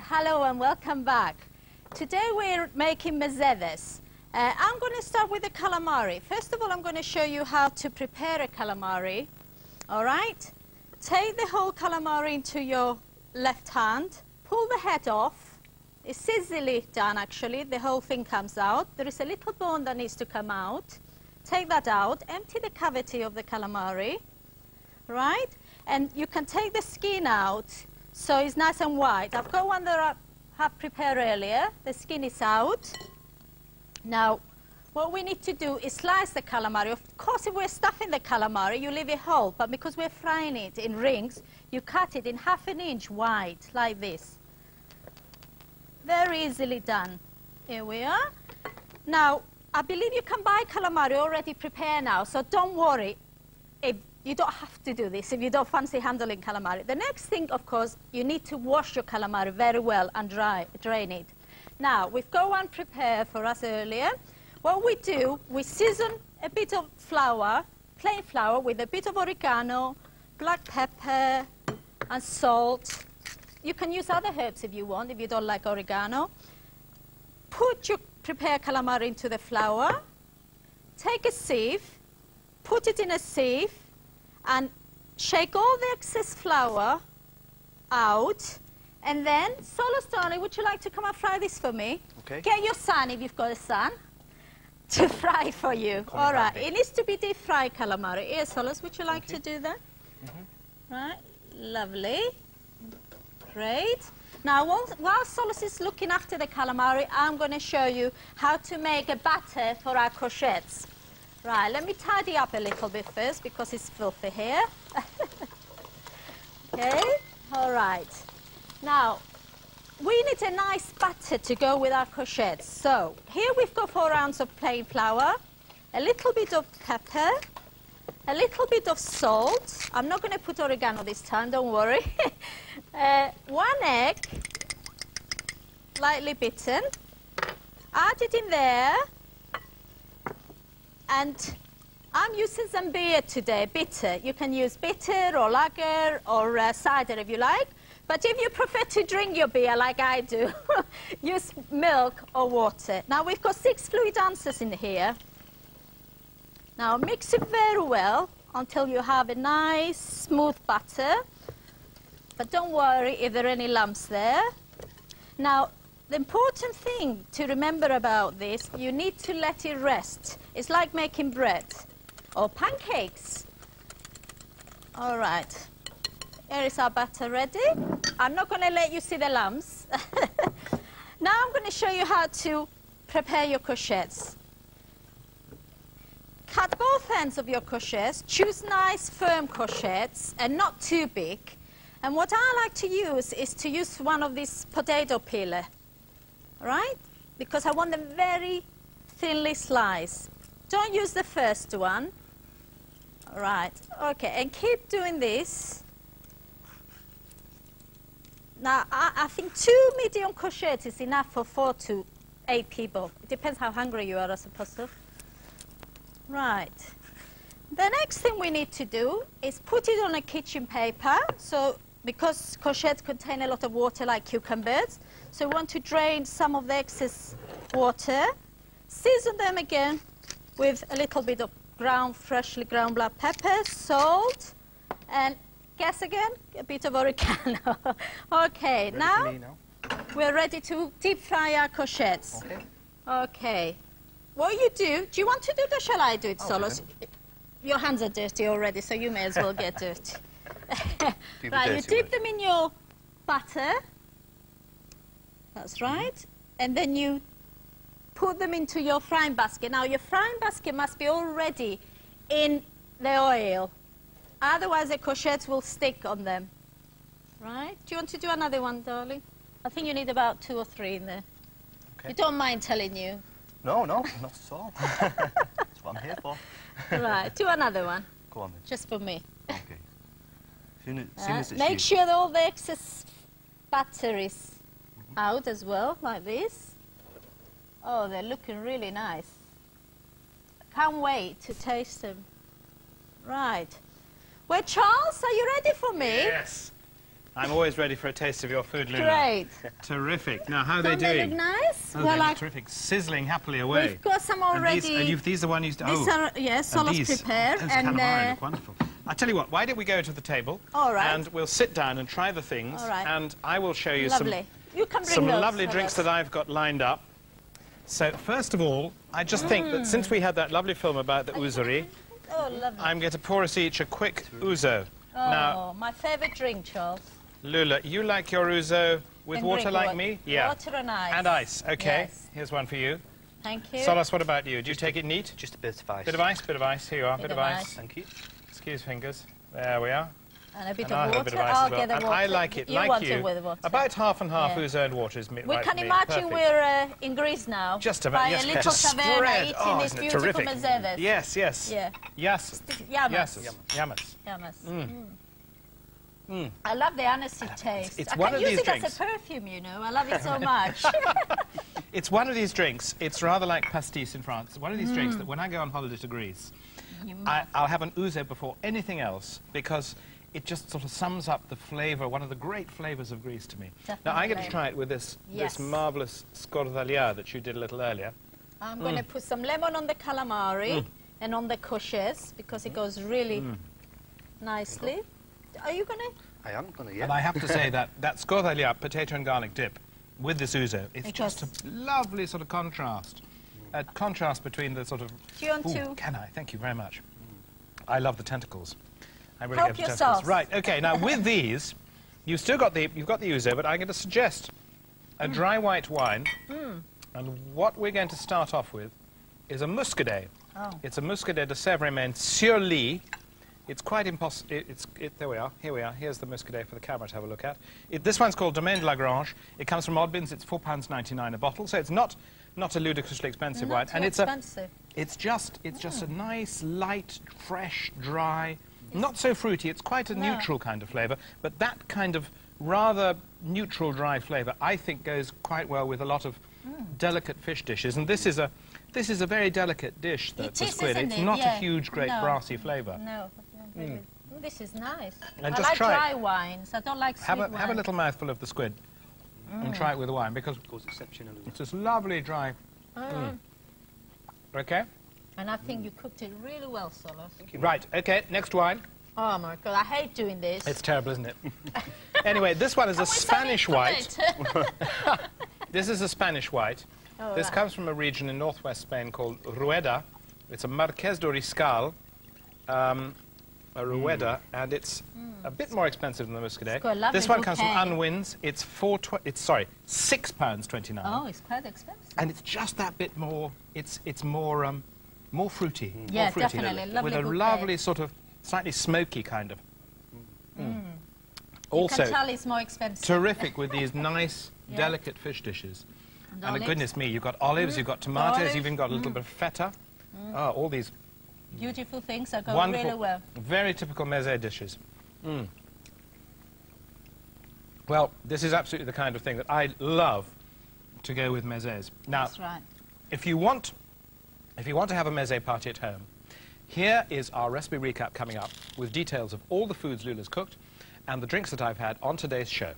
Hello and welcome back. Today we're making mezedes. I'm going to start with the calamari. First of all, I'm going to show you how to prepare a calamari. All right? Take the whole calamari into your left hand. Pull the head off. It's easily done, actually. The whole thing comes out. There is a little bone that needs to come out. Take that out. Empty the cavity of the calamari. Right? And you can take the skin out so it's nice and white. I've got one that I have prepared earlier. The skin is out. Now, what we need to do is slice the calamari. Of course, if we're stuffing the calamari, you leave it whole. But because we're frying it in rings, you cut it in ½ an inch wide, like this. Very easily done. Here we are. Now, I believe you can buy calamari already prepared now, so don't worry. You don't have to do this if you don't fancy handling calamari. The next thing, of course, you need to wash your calamari very well and drain it. Now, we've got one prepared for us earlier. What we do, we season a bit of flour, plain flour, with a bit of oregano, black pepper, and salt. You can use other herbs if you want, if you don't like oregano. Put your prepared calamari into the flour. Take a sieve, put it in a sieve, and shake all the excess flour out. And then, Solostani, would you like to come and fry this for me? Okay. Get your son, if you've got a son, to fry for you. All right. It needs to be deep fried calamari. Here, Solos, would you like to do that? Right. Lovely. Great. Now, while Solos is looking after the calamari, I'm going to show you how to make a batter for our crochets. Right, let me tidy up a little bit first because it's filthy here. Okay, all right. Now, we need a nice batter to go with our crochets. So, here we've got 4 ounces of plain flour, a little bit of pepper, a little bit of salt. I'm not going to put oregano this time, don't worry. 1 egg, lightly beaten. Add it in there. And I'm using some beer today, bitter. You can use bitter or lager or cider if you like. But if you prefer to drink your beer like I do, use milk or water. Now we've got 6 fluid ounces in here. Now mix it very well until you have a nice smooth batter. But don't worry if there are any lumps there. Now, the important thing to remember about this, you need to let it rest. It's like making bread or pancakes. All right. Here is our batter ready. I'm not going to let you see the lumps. Now I'm going to show you how to prepare your crochets. Cut both ends of your crochets. Choose nice firm crochets and not too big. And what I like to use is to use one of these potato peeler. Right? Because I want them very thinly sliced. Don't use the first one. Right. Okay, and keep doing this. Now, I think 2 medium crochets is enough for 4 to 8 people. It depends how hungry you are, I suppose. Right. The next thing we need to do is put it on a kitchen paper. So, because crochets contain a lot of water like cucumbers, so we want to drain some of the excess water. Season them again with a little bit of freshly ground black pepper, salt, and guess again, a bit of oregano. Okay, now we're ready to deep fry our crochets. Okay. Okay. What you do you want to do that? Shall I do it, Solos? Your hands are dirty already, so you may as well get dirty. Right, you dip them in your butter. That's right. And then you put them into your frying basket. Now, your frying basket must be already in the oil. Otherwise, the crochets will stick on them. Right? Do you want to do another one, darling? I think you need about 2 or 3 in there. Okay. You don't mind telling you? No, not at all. That's what I'm here for. Right, do another one. Go on then. Just for me. Okay. Make sure that all the excess batter is out as well, like this. Oh, they're looking really nice. Can't wait to taste them. Right. Well, Charles, are you ready for me? Yes. I'm always ready for a taste of your food, Loulla. Great. Terrific. Now, how are they Don't they doing? look nice? Oh, Well, they look terrific. Sizzling happily away. we've got some already. And these are the one you used to... These are, yes, Solos prepared. Those And calamari look wonderful. I tell you what, why don't we go to the table? All right. And we'll sit down and try the things. All right. And I will show you lovely. You can bring some those, lovely drinks that I've got lined up. So, first of all, I just think that since we had that lovely film about the Ouzeri, Oh, lovely. I'm going to pour us each a quick ouzo. Oh, Now, my favourite drink, Charles. Loulla, you like your ouzo with And water drink like water. me? Yeah. Water and ice. And ice, okay. Yes. Here's one for you. Thank you. Solos, what about you? Do you take it neat? Just a bit of ice. Bit of ice, bit of ice. Here you are, Bit bit of of ice. ice. Thank you. Excuse fingers. There we are. And a bit And of I'll water. have a bit of ice I'll as well. get the And water. I like it, you like want you. it with water. About half and half Yeah. ouzo and water is We right can for me. imagine Perfect. we're in Greece now. Just about, by yes. a little Just taverna spread. eating Oh, these isn't it beautiful terrific? mezeves. Yes, yes. Yeah. Yes. Yamas. Yamas. Yamas. I love the aniseed taste. It's I one can of use these it drinks. as a perfume, you know. I love it so much. It's one of these drinks. It's rather like pastis in France. One of these drinks that when I go on holiday to Greece, I'll have an ouzo before anything else because it just sort of sums up the flavour, one of the great flavours of Greece to me. Definitely. Now, I get to try it with this Yes. marvellous Skortalia that you did a little earlier. I'm going to put some lemon on the calamari and on the koshes because it goes really nicely. Are you going to? I am going to, yeah. And I have to say that Skortalia potato and garlic dip with this ouzo, it's just a lovely sort of contrast. A contrast between the sort of... Do you want to? Can I? Thank you very much. I love the tentacles. I really Help get the yourself. tentacles. Right, okay, now with these, you've got the ouzo, but I'm going to suggest a dry white wine. And what we're going to start off with is a muscadet. Oh. It's a muscadet de Sèvres sur lit. It's quite impossible. There we are. Here we are. Here's the muscadet for the camera to have a look at. This one's called Domaine de la Grange. It comes from Oddbins. It's £4.99 a bottle, so it's not a ludicrously expensive wine. And it's expensive. It's just a nice, light, fresh, dry, not so fruity. It's quite a neutral kind of flavour, but that kind of rather neutral, dry flavour, I think, goes quite well with a lot of delicate fish dishes. And this is a very delicate dish, the squid. It's not a huge, great, brassy flavour. No. This is nice. And I just like try dry wines. I don't like sweet wine. Have a little mouthful of the squid and try it with the wine because It goes exceptionally. it's this lovely, dry. Okay? And I think you cooked it really well, Solos. Right, okay, next wine. Oh my God, I hate doing this. It's terrible, isn't it? Anyway, this one is a Spanish white. This is a Spanish white. Oh, This right. comes from a region in northwest Spain called Rueda. It's a Marqués de Riscal, a Rueda, and it's a bit more expensive than the Muscadet. got a lovely This one comes from bouquet. Unwins. It's £6.29. Oh, it's quite expensive. And it's just that bit more. It's more fruity. Yeah, more fruity, definitely. Lovely with a bouquet. lovely sort of slightly smoky kind of. You Also, can tell it's more expensive. terrific with these nice, Yeah. delicate fish dishes. And olives. goodness me, you've got olives, you've got tomatoes, Olive. you've even got a little bit of feta. Oh, all these Beautiful things that go wonderful, really well. very typical meze dishes. Well, this is absolutely the kind of thing that I love to go with mezes. Now, That's right. if you want to have a meze party at home, here is our recipe recap coming up with details of all the foods Loulla's cooked and the drinks that I've had on today's show.